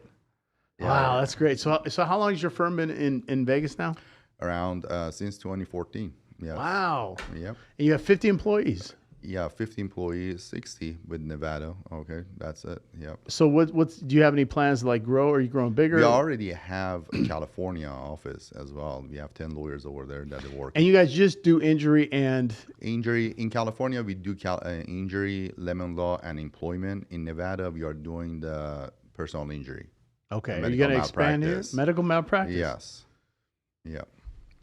Yeah. Wow, that's great. So how long has your firm been in Vegas now? Around since 2014. Yes. Wow. Yep. And you have 50 employees. Yeah, 50 employees, 60 with Nevada. Okay, that's it. Yep. So do you have any plans to like grow? Are you growing bigger? We already have a California office as well. We have 10 lawyers over there that work. And you guys just do injury and in California, we do injury, lemon law, and employment. In Nevada, we are doing the personal injury. Okay. Are you going to expand here? Medical malpractice? Yes. Yep.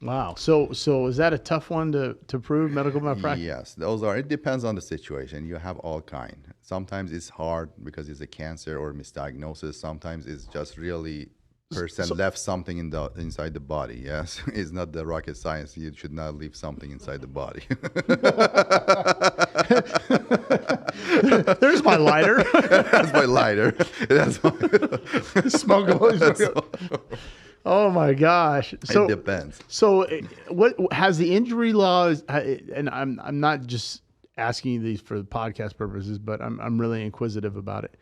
Wow. So is that a tough one to prove, medical malpractice? Yes, those are. It depends on the situation. You have all kind. Sometimes it's hard because it's a cancer or misdiagnosis. Sometimes it's just really person left something inside the body. Yes, it's not the rocket science. You should not leave something inside the body. There's my lighter. That's my lighter. That's my smoke. Oh my gosh! So it depends. So, what has the injury laws? And I'm not just asking you these for the podcast purposes, but I'm really inquisitive about it.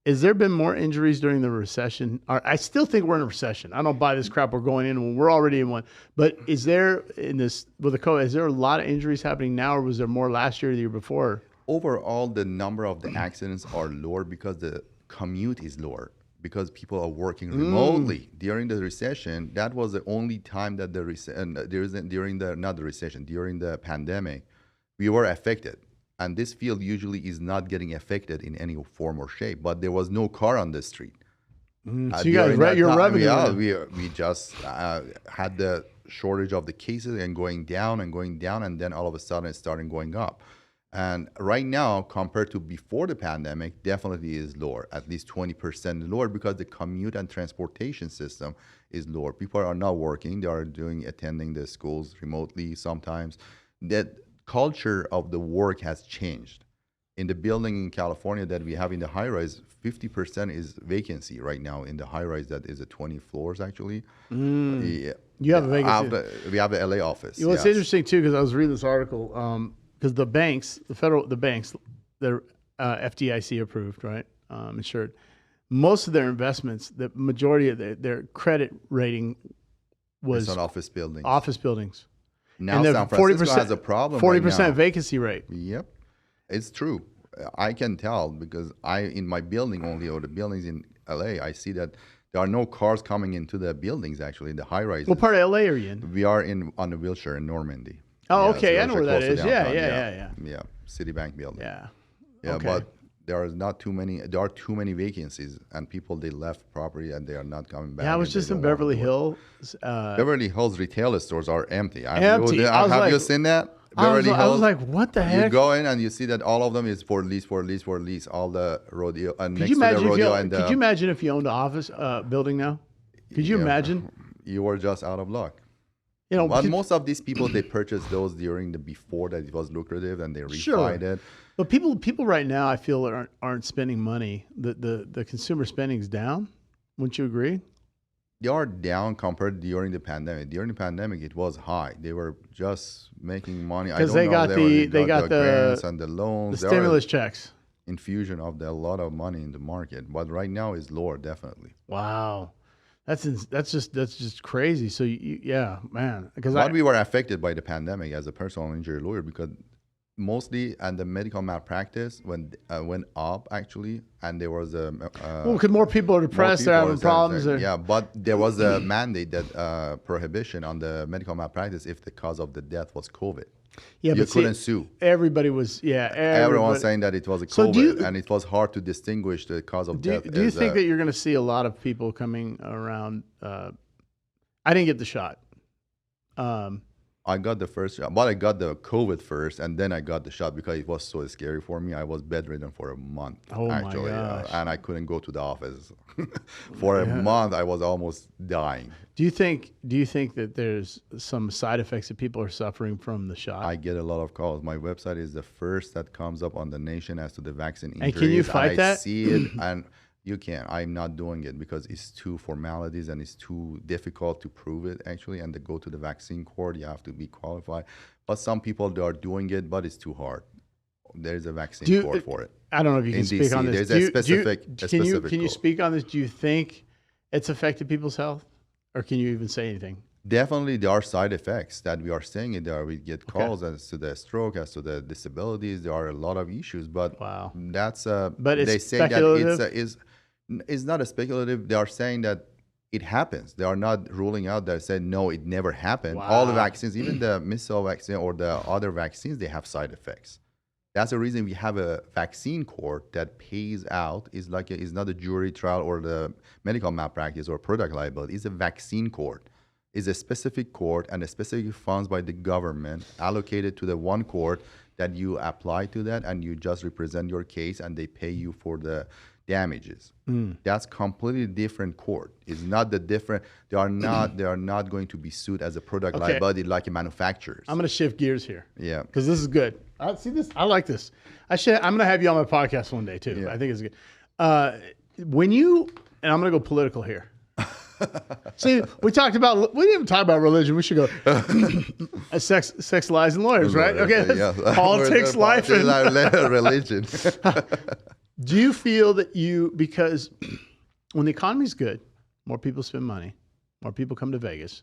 Has there been more injuries during the recession? I still think we're in a recession. I don't buy this crap we're going in when we're already in one. But is there with the COVID? Is there a lot of injuries happening now, or was there more last year or the year before? Overall, the number of the accidents are lower because the commute is lower. Because people are working remotely during the recession. That was the only time that during the pandemic, we were affected. And this field usually is not getting affected in any form or shape. But there was no car on the street. So you guys, your revenue. Yeah, we just had the shortage of the cases and going down, and then all of a sudden it started going up. And right now, compared to before the pandemic, definitely is lower, at least 20% lower, because the commute and transportation system is lower. People are not working. They are attending the schools remotely sometimes. That culture of the work has changed. In the building in California that we have in the high rise, 50% is vacancy right now in the high rise that is 20 floors actually. Yeah. You have a vacancy. We have the LA office. You know, it's interesting too, because I was reading this article. Because the banks, they're FDIC approved, right? Insured. Most of their investments, the majority of their credit rating was on office buildings. Office buildings. Now San Francisco has a problem. 40% vacancy rate. Yep, it's true. I can tell because in my building only, or the buildings in LA, I see that there are no cars coming into the buildings actually in the high rises. What part of LA are you in? We are on the Wilshire in Normandy. Oh, okay. I know where that is. Yeah. Citibank building. Yeah. Okay. But there are too many vacancies, and people, they left property and they are not coming back. Yeah, I was just in Beverly Hills. Beverly Hills retail stores are empty. Have you seen that? Beverly Hills. I was like, what the heck? You go in and you see that all of them is for lease. All the rodeo and next to the rodeo. Could you imagine if you owned an office building now? Could you imagine? You were just out of luck. You know, but most of these people, they purchased those during before that it was lucrative, and they refined it. But people right now, I feel aren't spending money. The consumer spending is down. Wouldn't you agree? They are down compared during the pandemic. During the pandemic, it was high. They were just making money. I Because don't they know. got they got the grants and the the loans. There stimulus are checks. infusion of a lot of money in the market, but right now is lower, definitely. Wow. That's just crazy. So yeah, man. Because But we were affected by the pandemic as a personal injury lawyer because mostly and the medical malpractice went up actually, and there was a well, because more people are more depressed, they're people having problems. yeah, but there was a mandate that prohibition on the medical malpractice if the cause of the death was COVID. Yeah, You but couldn't sue. Everybody was Everyone saying that it was a So COVID, and it was hard to distinguish the cause of death. Do you think that you're going to see a lot of people coming around? I didn't get the shot. I got the first shot, but I got the COVID first, and then I got the shot because it was so scary for me. I was bedridden for a month, actually, and I couldn't go to the office for a month. I was almost dying. Do you think that there's some side effects that people are suffering from the shot? I get a lot of calls. My website is the first that comes up on the nation as to the vaccine injuries. And can you fight that? I see it, and you can. I'm not doing it because it's too formalities and it's too difficult to prove it actually. And to go to the vaccine court, you have to be qualified. But some people they are doing it, but it's too hard. There's a vaccine court for it. I don't know if you can speak DC, on this. There's a specific. Can you speak on this? Do you think it's affected people's health, or can you even say anything? Definitely, there are side effects that we are seeing it there. We get calls as to the stroke, as to the disabilities. There are a lot of issues, but that's but it's they say speculative. that it's not a speculative. They are saying that it happens. They are not ruling out. They say no, it never happened. All the vaccines, even the missile vaccine or the other vaccines, they have side effects. That's the reason we have a vaccine court that pays out. It's not a jury trial or the medical malpractice or product liability. It's a vaccine court. It's a specific court and a specific funds by the government allocated to the one court that you apply to that and you just represent your case and they pay you for the damages. That's completely different court. It's not the different. They are not going to be sued as a product liability like a manufacturers. I'm going to shift gears here. Yeah, because this is good. I see this. I like this. I'm going to have you on my podcast one day too. Yeah. I think it's good. And I'm going to go political here. See, we didn't even talk about religion. We should go sex, lies, and lawyers, right? Okay, yeah. Politics, life, and religion. Do you feel that because when the economy's good, more people spend money, more people come to Vegas,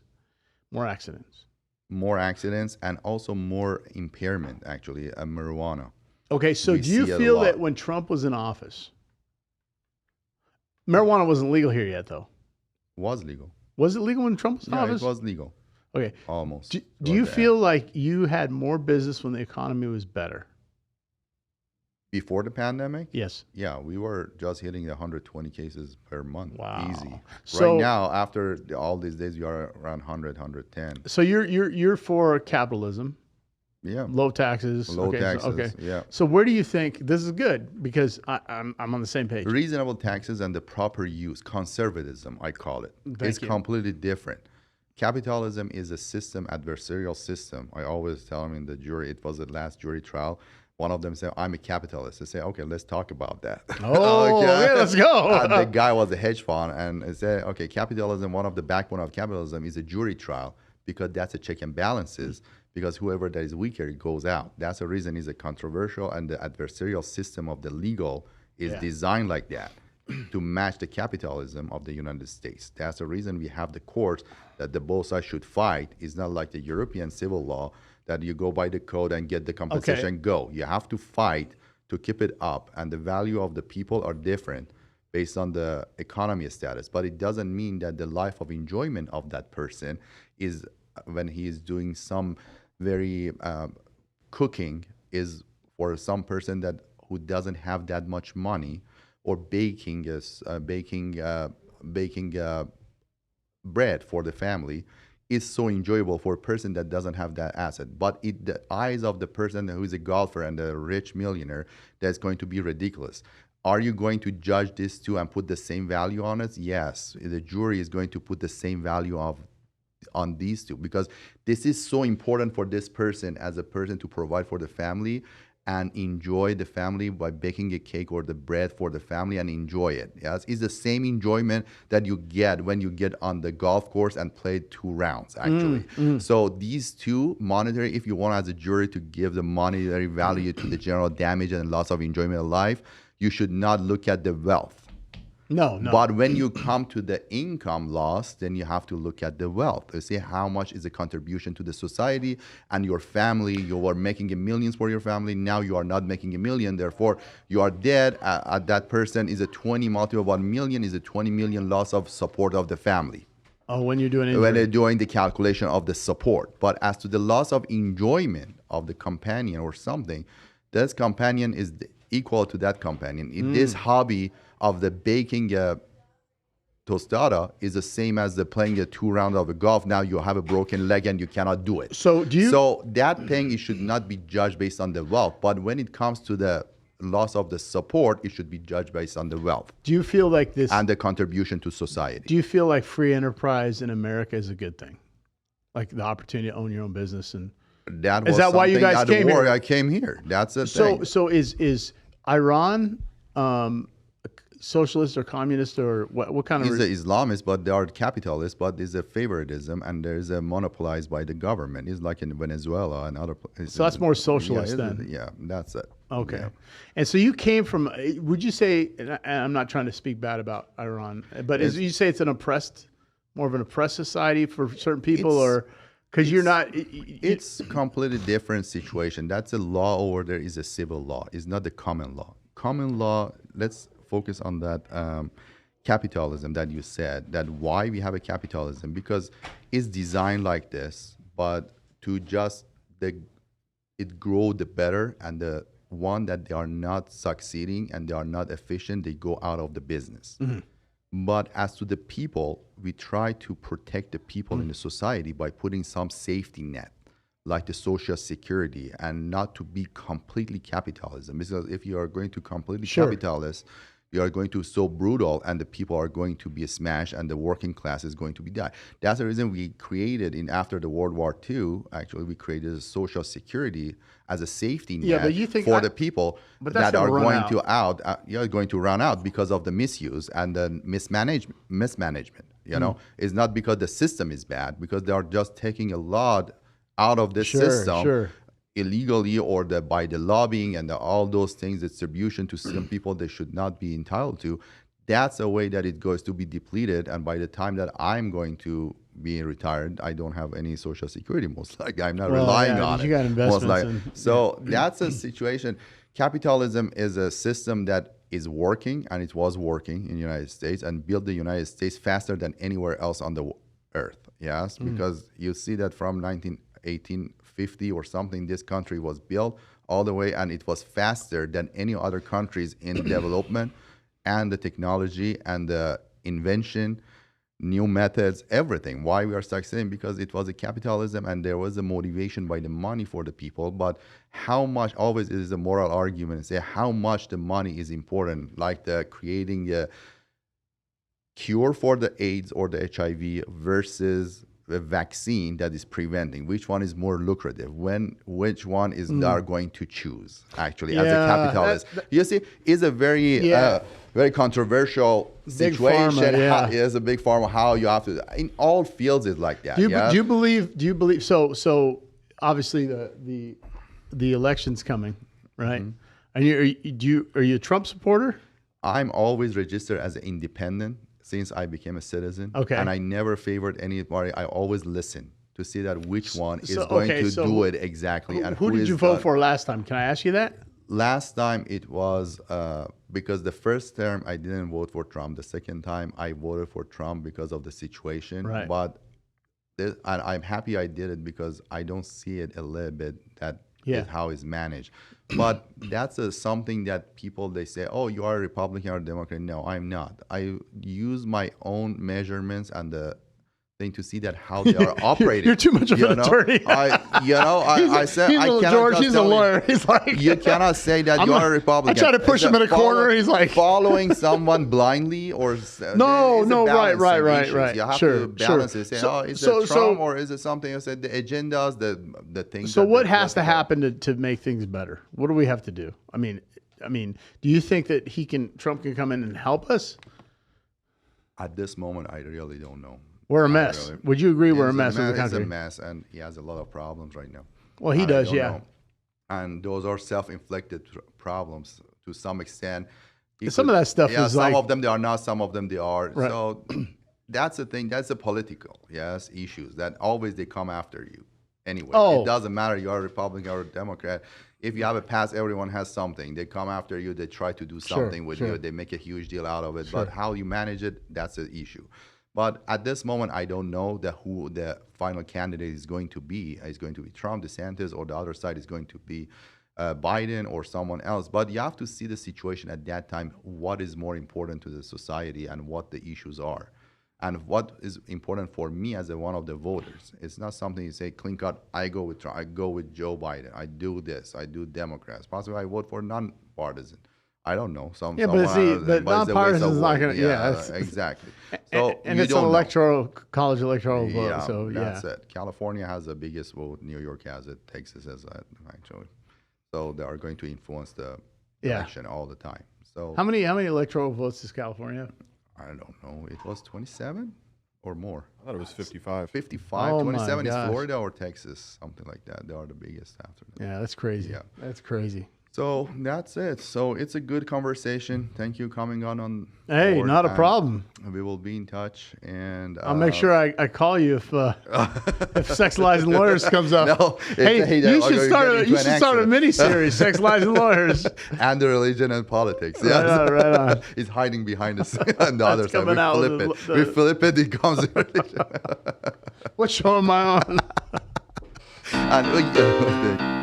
more accidents? More accidents and also more impairment, actually, marijuana. Okay, so do you feel that when Trump was in office, marijuana wasn't legal here yet, though? Was legal. Was it legal when Trump was in office? It was legal. Okay. Almost. Do you feel like you had more business when the economy was better? Before the pandemic? Yes. Yeah, we were just hitting 120 cases per month. Wow. Easy. So, right now, after all these days, you are around 100, 110. So you're for capitalism. Yeah. Low taxes. Low taxes. Yeah. So where do you think this is good? Because I'm on the same page. Reasonable taxes and the proper use, conservatism, I call it. It's completely different. Capitalism is a system, adversarial system. I always tell them in the jury, it was the last jury trial. One of them said, I'm a capitalist. I say, okay, let's talk about that. Oh, okay, let's go. And the guy was a hedge fund. And I said, okay, capitalism, one of the backbone of capitalism is a jury trial because that's a check and balances. Because whoever that is weaker, it goes out. That's the reason it's a controversial, and the adversarial system of the legal is designed like that to match the capitalism of the United States. That's the reason we have the courts that the both sides should fight. It's not like the European civil law that you go by the code and get the compensation and go. You have to fight to keep it up, and the value of the people are different based on the economy status. But it doesn't mean that the life of enjoyment of that person is when he is doing some very cooking is for some person who doesn't have that much money, or baking bread for the family is so enjoyable for a person that doesn't have that asset. But in the eyes of the person who is a golfer and a rich millionaire, that's going to be ridiculous. Are you going to judge this two and put the same value on it? Yes, the jury is going to put the same value on these two, because this is so important for this person as a person to provide for the family, and enjoy the family by baking a cake or the bread for the family and enjoy it. Yes, it's the same enjoyment that you get when you get on the golf course and play 2 rounds, actually. So these two, monetary, if you want as a jury to give the monetary value to the general damage and loss of enjoyment of life, you should not look at the wealth. No. But when you come to the income loss, then you have to look at the wealth. You see how much is a contribution to the society and your family. You were making millions for your family. Now you are not making $1 million. Therefore, you are dead. That person is a 20 multiple 1 million is a 20 million loss of support of the family. Oh, when you're doing when they're doing the calculation of the support. But as to the loss of enjoyment of the companion or something, this companion is equal to that companion. In this hobby of the baking a tostada is the same as the playing a 2 round of a golf. Now you have a broken leg and you cannot do it. So that thing, it should not be judged based on the wealth. But when it comes to the loss of the support, it should be judged based on the wealth. Do you feel like this and the contribution to society? Do you feel like free enterprise in America is a good thing? Like the opportunity to own your own business and is that why you guys came here? I came here. That's the thing. So is Iran socialist or communist or what kind of? He's an Islamist, but they are capitalists. But there's a favoritism and there's a monopolized by the government. It's like in Venezuela and other places. So that's more socialist then. Yeah, that's it. Okay. Yeah. And so you came from, would you say, and I'm not trying to speak bad about Iran, but you say it's more of an oppressed society for certain people, or because you're not? It's a completely different situation. That's a law over there is a civil law. It's not the common law. Common law, let's focus on that capitalism that you said, that why we have a capitalism, because it's designed like this, but to just it grow the better, and the one that they are not succeeding and they are not efficient, they go out of the business. But as to the people, we try to protect the people in the society by putting some safety net, like the social security, and not to be completely capitalism. Because if you are going to completely capitalist, you are going to so brutal, and the people are going to be smashed, and the working class is going to be die. That's the reason we created, after the World War II, actually, we created a social security as a safety net for the people that are going to run out because of the misuse and the mismanagement. You know, it's not because the system is bad, because they are just taking a lot out of the system illegally, or by the lobbying and all those things, distribution to some people they should not be entitled to. That's a way that it goes to be depleted. And by the time that I'm going to be retired, I don't have any social security, most likely. I'm not relying on it. You got investments. So that's a situation. Capitalism is a system that is working, and it was working in the United States, and built the United States faster than anywhere else on the earth. Yes, because you see that from 1850 or something, this country was built all the way, and it was faster than any other countries in development and the technology and the invention, new methods, everything. Why we are succeeding? Because it was a capitalism, and there was a motivation by the money for the people. But how much, always is a moral argument, and say how much the money is important, like the creating a cure for the AIDS or the HIV versus a vaccine that is preventing. Which one is more lucrative? Which one is they are going to choose, actually, as a capitalist? You see, it's a very very controversial situation. It's a big pharma. How you have to, in all fields, is like that. Do you believe? So obviously the election's coming, right? And are you a Trump supporter? I'm always registered as an independent since I became a citizen. Okay. And I never favored any party. I always listen to see that which one is going to do it exactly. And who did you vote for last time? Can I ask you that? Last time it was because the first term I didn't vote for Trump. The second time I voted for Trump because of the situation. Right. But and I'm happy I did it, because I don't see it a little bit that is how it's managed. But that's something that people, they say, oh, you are a Republican or Democrat. No, I'm not. I use my own measurements and the thing to see that how they are operating. You're too much of an attorney. I said I cannot. George, he's a lawyer. He's like, you cannot say that you are a Republican. I try to push him in a corner. He's like following someone blindly, or no, right. You have to balance it. Say, is it Trump or is it something else? The agendas, the things. So what has to happen to make things better? What do we have to do? I mean, do you think that Trump can come in and help us? At this moment, I really don't know. We're a mess. Really. Would you agree we're a mess as a country? He's a mess, and he has a lot of problems right now. Well, he does, yeah. Know. And those are self-inflicted problems to some extent. Some of that stuff is some of them they are not, some of them they are. Right. So that's the thing. That's the political, issues that always they come after you. Anyway, it doesn't matter you are a Republican or a Democrat. If you have a past, everyone has something. They come after you. They try to do something with you. They make a huge deal out of it. Sure. But how you manage it, that's the issue. But at this moment, I don't know who the final candidate is going to be. Is going to be Trump, DeSantis, or the other side is going to be Biden or someone else. But you have to see the situation at that time, what is more important to the society and what the issues are. And what is important for me as one of the voters. It's not something you say, clean cut, I go with Trump, I go with Joe Biden, I do this, I do Democrats. Possibly I vote for non-partisan. I don't know. But nonpartisan is not going to. Yeah, exactly. So and it's an college electoral vote. Yeah, so that's it. California has the biggest vote. New York has it. Texas has it, actually. So they are going to influence the election all the time. So how many electoral votes does California have? I don't know. It was 27 or more. I thought it was 55. 55. 27 is Florida or Texas, something like that. They are the biggest after that. Yeah, that's crazy. Yeah. That's crazy. So that's it. So it's a good conversation. Thank you coming on. Hey, not a problem. We will be in touch, and I'll make sure I call you if Sex, Lies, and Lawyers comes up. No, hey, you should start a mini series, Sex, Lies, and Lawyers, and the religion and politics. Right on. He's hiding behind us on the other side. We flip it. It comes. What show am I on? And